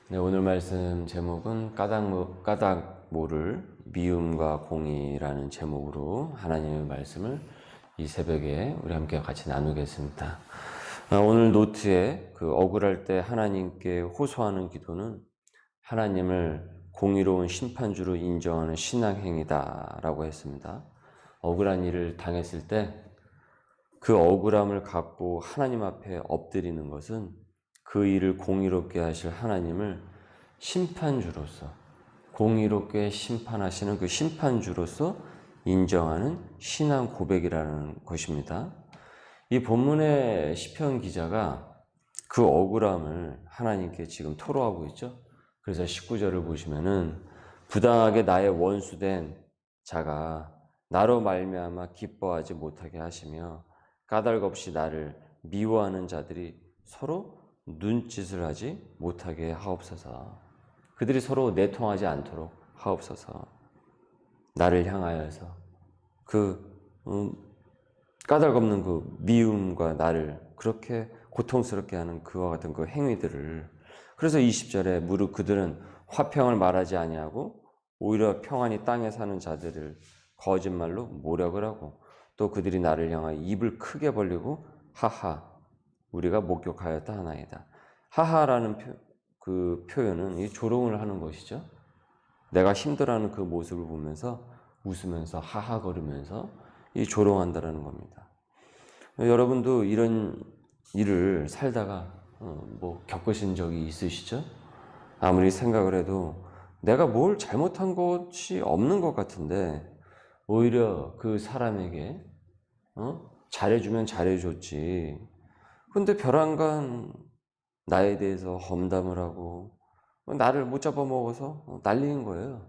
네, 오늘 말씀 제목은 까닭모를 미움과 공의라는 제목으로 하나님의 말씀을 이 새벽에 우리 함께 같이 나누겠습니다. 오늘 노트에 억울할 때 하나님께 호소하는 기도는 하나님을 공의로운 심판주로 인정하는 신앙행위다라고 했습니다. 억울한 일을 당했을 때 그 억울함을 갖고 하나님 앞에 엎드리는 것은 그 일을 공의롭게 하실 하나님을 심판주로서, 공의롭게 심판하시는 그 심판주로서 인정하는 신앙 고백이라는 것입니다. 이 본문의 시편 기자가 그 억울함을 하나님께 지금 토로하고 있죠. 그래서 19절을 보시면은 부당하게 나의 원수된 자가 나로 말미암아 기뻐하지 못하게 하시며 까닭없이 나를 미워하는 자들이 서로 눈짓을 하지 못하게 하옵소서. 그들이 서로 내통하지 않도록 하옵소서. 나를 향하여서 까닭없는 그 미움과 나를 그렇게 고통스럽게 하는 그와 같은 그 행위들을, 그래서 20절에 무릇 그들은 화평을 말하지 아니하고 오히려 평안히 땅에 사는 자들을 거짓말로 모략을 하고 또 그들이 나를 향하여 입을 크게 벌리고 하하 우리가 목격하였다 하나이다. 하하라는 그 표현은 이 조롱을 하는 것이죠. 내가 힘들어하는 그 모습을 보면서 웃으면서 하하거리면서 이 조롱한다라는 겁니다. 여러분도 이런 일을 살다가 겪으신 적이 있으시죠? 아무리 생각을 해도 내가 뭘 잘못한 것이 없는 것 같은데 오히려 그 사람에게 잘해주면 잘해줬지. 근데 벼랑간 나에 대해서 험담을 하고 나를 못 잡아먹어서 날리는 거예요.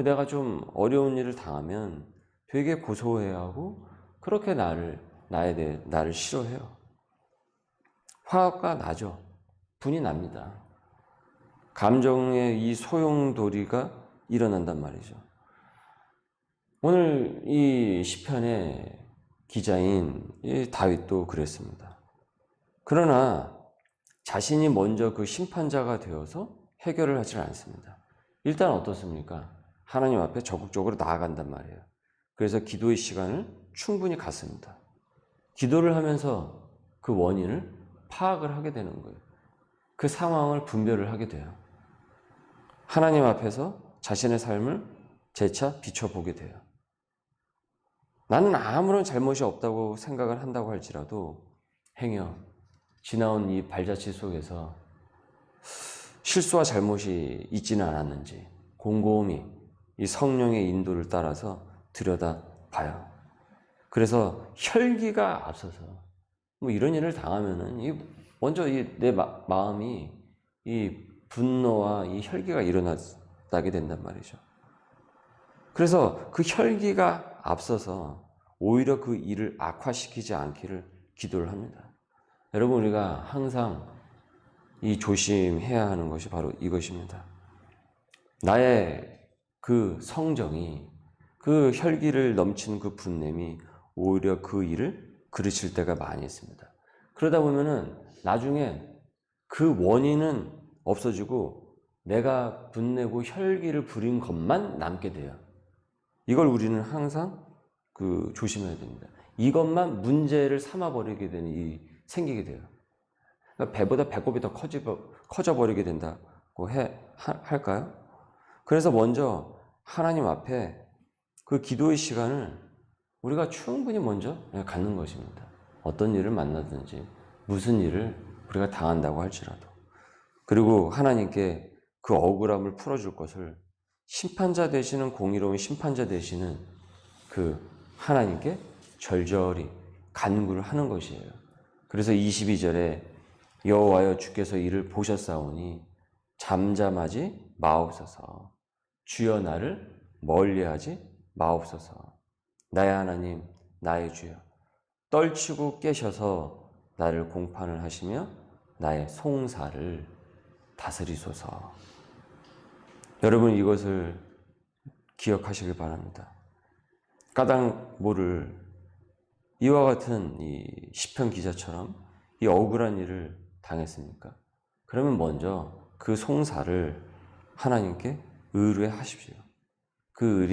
내가 좀 어려운 일을 당하면 되게 고소해하고 그렇게 나를 싫어해요. 화가 나죠. 분이 납니다. 감정의 이 소용돌이가 일어난단 말이죠. 오늘 이 시편의 기자인 이 다윗도 그랬습니다. 그러나 자신이 먼저 그 심판자가 되어서 해결을 하지 않습니다. 일단 어떻습니까? 하나님 앞에 적극적으로 나아간단 말이에요. 그래서 기도의 시간을 충분히 갖습니다. 기도를 하면서 그 원인을 파악을 하게 되는 거예요. 그 상황을 분별을 하게 돼요. 하나님 앞에서 자신의 삶을 재차 비춰보게 돼요. 나는 아무런 잘못이 없다고 생각을 한다고 할지라도 행여 지나온 이 발자취 속에서 실수와 잘못이 있지는 않았는지 곰곰이 이 성령의 인도를 따라서 들여다봐요. 그래서 혈기가 앞서서 이런 일을 당하면은 먼저 내 마음이 이 분노와 이 혈기가 일어나게 된단 말이죠. 그래서 그 혈기가 앞서서 오히려 그 일을 악화시키지 않기를 기도를 합니다. 여러분, 우리가 항상 이 조심해야 하는 것이 바로 이것입니다. 나의 그 성정이, 그 혈기를 넘치는 그 분냄이 오히려 그 일을 그르칠 때가 많이 있습니다. 그러다 보면은 나중에 그 원인은 없어지고 내가 분내고 혈기를 부린 것만 남게 돼요. 이걸 우리는 항상 조심해야 됩니다. 이것만 문제를 삼아버리게 되는 일이 생기게 돼요. 그러니까 배보다 배꼽이 더 커져버리게 된다고 할까요? 그래서 먼저 하나님 앞에 그 기도의 시간을 우리가 충분히 먼저 갖는 것입니다. 어떤 일을 만나든지 무슨 일을 우리가 당한다고 할지라도. 그리고 하나님께 그 억울함을 풀어줄 것을 심판자 되시는, 공의로운 심판자 되시는 그 하나님께 절절히 간구를 하는 것이에요. 그래서 22절에 여호와여 주께서 이를 보셨사오니 잠잠하지 마옵소서. 주여 나를 멀리하지 마옵소서. 나의 하나님, 나의 주여, 떨치고 깨셔서 나를 공판을 하시며 나의 송사를 다스리소서. 여러분, 이것을 기억하시길 바랍니다. 까닭모를 이와 같은 이 시편 기자처럼 이 억울한 일을 당했습니까? 그러면 먼저 그 송사를 하나님께 의뢰하십시오. 그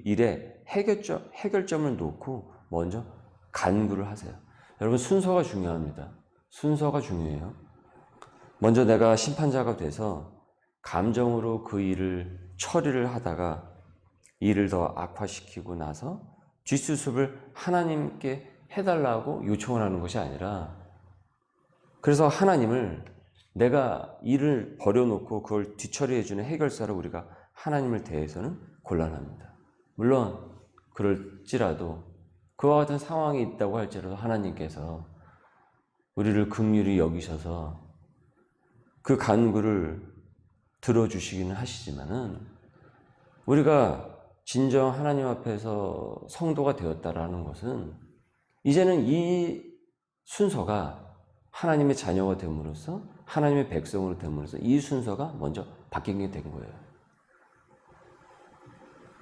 일에 해결점을 놓고 먼저 간구를 하세요. 여러분, 순서가 중요합니다. 순서가 중요해요. 먼저 내가 심판자가 돼서 감정으로 그 일을 처리를 하다가 일을 더 악화시키고 나서 뒷수습을 하나님께 해달라고 요청을 하는 것이 아니라, 그래서 하나님을, 내가 일을 버려놓고 그걸 뒤처리해주는 해결사로 우리가 하나님을 대해서는 곤란합니다. 물론 그럴지라도, 그와 같은 상황이 있다고 할지라도 하나님께서 우리를 긍휼히 여기셔서 그 간구를 들어주시기는 하시지만은, 우리가 진정 하나님 앞에서 성도가 되었다라는 것은 이제는 이 순서가 하나님의 자녀가 됨으로써, 하나님의 백성으로 됨으로써 이 순서가 먼저 바뀌게 된 거예요.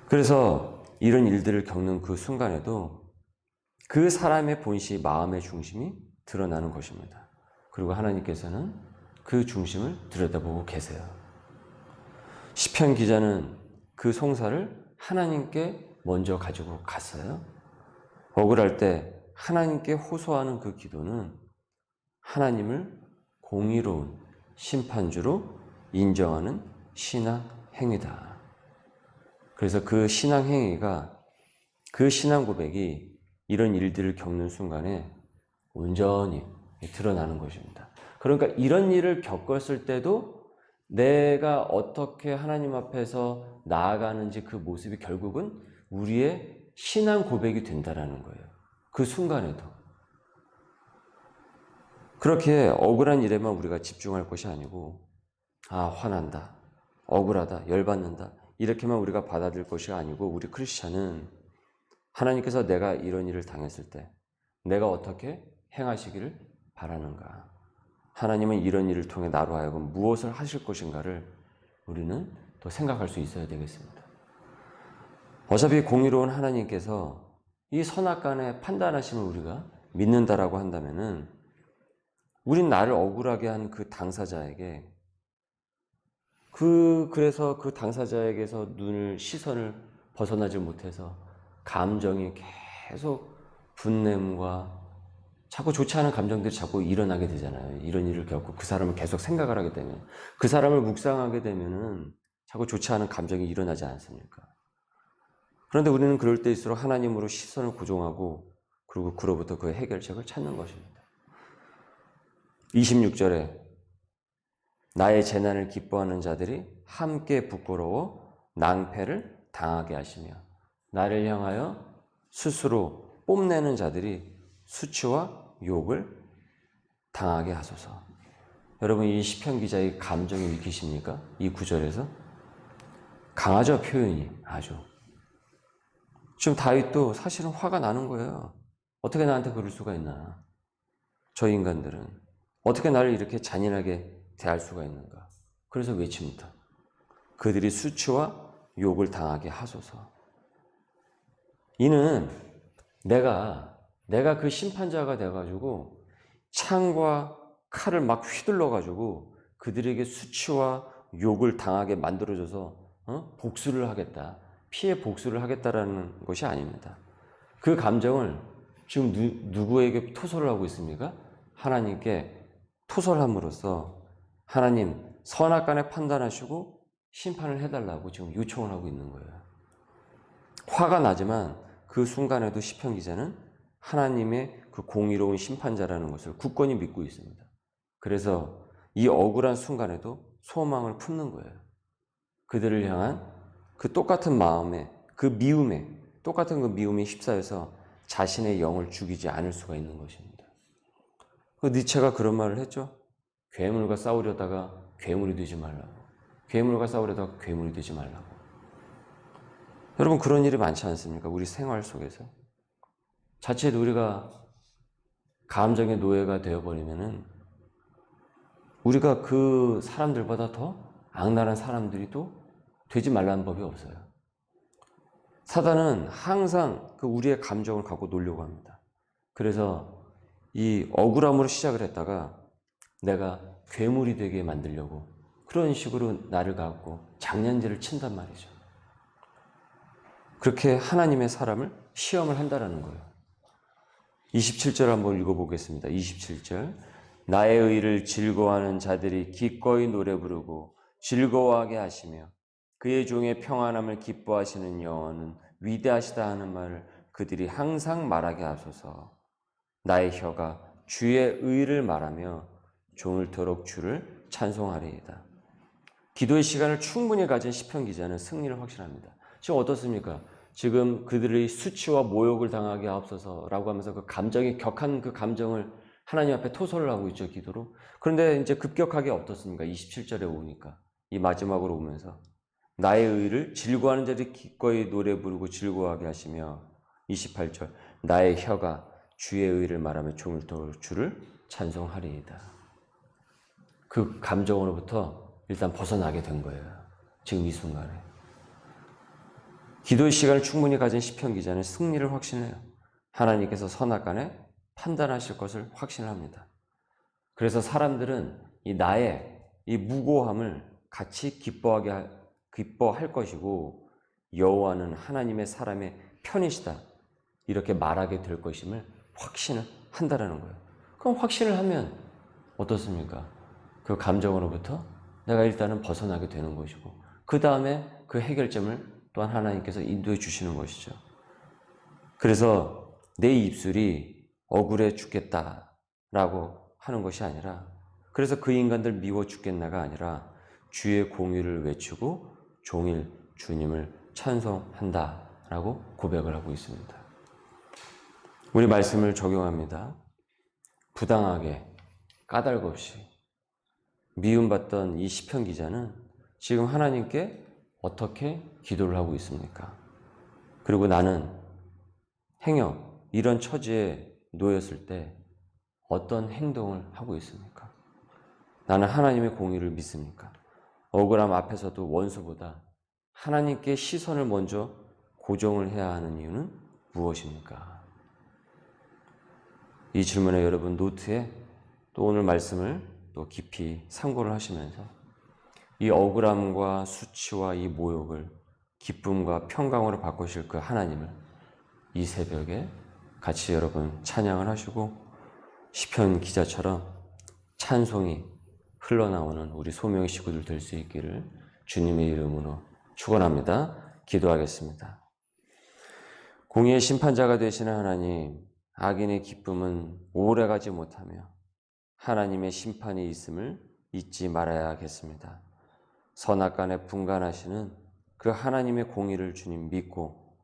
그래서 이런 일들을 겪는 그 순간에도 그 사람의 본시, 마음의 중심이 드러나는 것입니다. 그리고 하나님께서는 그 중심을 들여다보고 계세요. 시편 기자는 그 송사를 하나님께 먼저 가지고 갔어요. 억울할 때 하나님께 호소하는 그 기도는 하나님을 공의로운 심판주로 인정하는 신앙 행위다. 그래서 그 신앙 행위가, 그 신앙 고백이 이런 일들을 겪는 순간에 온전히 드러나는 것입니다. 그러니까 이런 일을 겪었을 때도 내가 어떻게 하나님 앞에서 나아가는지 그 모습이 결국은 우리의 신앙 고백이 된다는 거예요. 그 순간에도. 그렇게 억울한 일에만 우리가 집중할 것이 아니고, 화난다, 억울하다, 열받는다, 이렇게만 우리가 받아들일 것이 아니고, 우리 크리스찬은 하나님께서 내가 이런 일을 당했을 때 내가 어떻게 행하시기를 바라는가, 하나님은 이런 일을 통해 나로 하여금 무엇을 하실 것인가를 우리는 더 생각할 수 있어야 되겠습니다. 어차피 공의로운 하나님께서 이 선악간의 판단하심을 우리가 믿는다라고 한다면은, 우린 나를 억울하게 한 그 당사자에게, 그래서 그 당사자에게서 시선을 벗어나지 못해서 감정이 계속 분냄과 자꾸 좋지 않은 감정들이 자꾸 일어나게 되잖아요. 이런 일을 겪고 그 사람을 계속 생각을 하게 되면, 그 사람을 묵상하게 되면은 자꾸 좋지 않은 감정이 일어나지 않습니까? 그런데 우리는 그럴 때일수록 하나님으로 시선을 고정하고, 그리고 그로부터 그 해결책을 찾는 것입니다. 26절에 나의 재난을 기뻐하는 자들이 함께 부끄러워 낭패를 당하게 하시며, 나를 향하여 스스로 뽐내는 자들이 수치와 욕을 당하게 하소서. 여러분, 이 시편 기자의 감정이 읽히십니까? 이 구절에서 강하죠, 표현이. 아주. 지금 다윗도 사실은 화가 나는 거예요. 어떻게 나한테 그럴 수가 있나? 저 인간들은 어떻게 나를 이렇게 잔인하게 대할 수가 있는가? 그래서 외칩니다. 그들이 수치와 욕을 당하게 하소서. 이는 내가 그 심판자가 돼가지고 창과 칼을 막 휘둘러가지고 그들에게 수치와 욕을 당하게 만들어줘서 복수를 하겠다, 피해 복수를 하겠다라는 것이 아닙니다. 그 감정을 지금 누구에게 토설을 하고 있습니까? 하나님께 토설함으로써 하나님 선악간에 판단하시고 심판을 해달라고 지금 요청을 하고 있는 거예요. 화가 나지만 그 순간에도 시편 기자는 하나님의 그 공의로운 심판자라는 것을 굳건히 믿고 있습니다. 그래서 이 억울한 순간에도 소망을 품는 거예요. 그들을 향한 그 똑같은 마음에, 똑같은 그 미움에 휩싸여서 자신의 영을 죽이지 않을 수가 있는 것입니다. 그 니체가 그런 말을 했죠. 괴물과 싸우려다가 괴물이 되지 말라고. 괴물과 싸우려다가 괴물이 되지 말라고. 여러분, 그런 일이 많지 않습니까? 우리 생활 속에서. 자칫 우리가 감정의 노예가 되어버리면은 우리가 그 사람들보다 더 악랄한 사람들이 또 되지 말라는 법이 없어요. 사단은 항상 그 우리의 감정을 갖고 놀려고 합니다. 그래서 이 억울함으로 시작을 했다가 내가 괴물이 되게 만들려고 그런 식으로 나를 갖고 장난질을 친단 말이죠. 그렇게 하나님의 사람을 시험을 한다라는 거예요. 27절 한번 읽어보겠습니다. 27절. 나의 의를 즐거워하는 자들이 기꺼이 노래 부르고 즐거워하게 하시며 그의 종의 평안함을 기뻐하시는 여호와는 위대하시다 하는 말을 그들이 항상 말하게 하소서. 나의 혀가 주의 의를 말하며 종일토록 주를 찬송하리이다. 기도의 시간을 충분히 가진 시편 기자는 승리를 확신합니다. 지금 어떻습니까? 지금 그들의 수치와 모욕을 당하게 하옵소서라고 하면서 그 감정이 격한 그 감정을 하나님 앞에 토설을 하고 있죠, 기도로. 그런데 이제 급격하게 어떻습니까? 27절에 오니까 이 마지막으로 오면서 나의 의를 즐거워하는 자들이 기꺼이 노래 부르고 즐거워하게 하시며 28절 나의 혀가 주의 의를 말하며 종일토록 주를 찬송하리이다. 그 감정으로부터 일단 벗어나게 된 거예요. 지금 이 순간에. 기도의 시간을 충분히 가진 시편 기자는 승리를 확신해요. 하나님께서 선악간에 판단하실 것을 확신합니다. 그래서 사람들은 이 나의 이 무고함을 같이 기뻐할 것이고 여호와는 하나님의 사람의 편이시다. 이렇게 말하게 될 것임을 확신을 한다라는 거예요. 그럼 확신을 하면 어떻습니까? 그 감정으로부터 내가 일단은 벗어나게 되는 것이고 그 다음에 그 해결점을 또한 하나님께서 인도해 주시는 것이죠. 그래서 내 입술이 억울해 죽겠다라고 하는 것이 아니라 그래서 그 인간들 미워 죽겠나가 아니라 주의 공의를 외치고 종일 주님을 찬송한다라고 고백을 하고 있습니다. 우리 말씀을 적용합니다. 부당하게 까닭 없이 미움받던 이 시편 기자는 지금 하나님께 어떻게 기도를 하고 있습니까? 그리고 나는 행여 이런 처지에 놓였을 때 어떤 행동을 하고 있습니까? 나는 하나님의 공의를 믿습니까? 억울함 앞에서도 원수보다 하나님께 시선을 먼저 고정을 해야 하는 이유는 무엇입니까? 이 질문에 여러분 노트에 또 오늘 말씀을 또 깊이 참고를 하시면서 이 억울함과 수치와 이 모욕을 기쁨과 평강으로 바꾸실 그 하나님을 이 새벽에 같이 여러분 찬양을 하시고 시편 기자처럼 찬송이 흘러나오는 우리 소명의 식구들 될 수 있기를 주님의 이름으로 축원합니다. 기도하겠습니다. 공의의 심판자가 되시는 하나님, 악인의 기쁨은 오래가지 못하며 하나님의 심판이 있음을 잊지 말아야겠습니다. 선악간에 분간하시는 그 하나님의 공의를 주님 믿고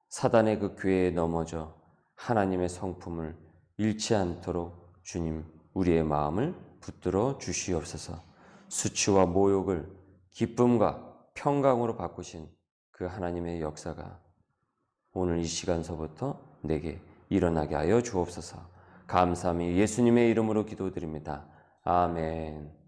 사단의 그 궤에 넘어져 하나님의 성품을 잃지 않도록 주님 우리의 마음을 붙들어 주시옵소서. 수치와 모욕을 기쁨과 평강으로 바꾸신 그 하나님의 역사가 오늘 이 시간서부터 내게 일어나게 하여 주옵소서. 감사함이 예수님의 이름으로 기도드립니다. 아멘.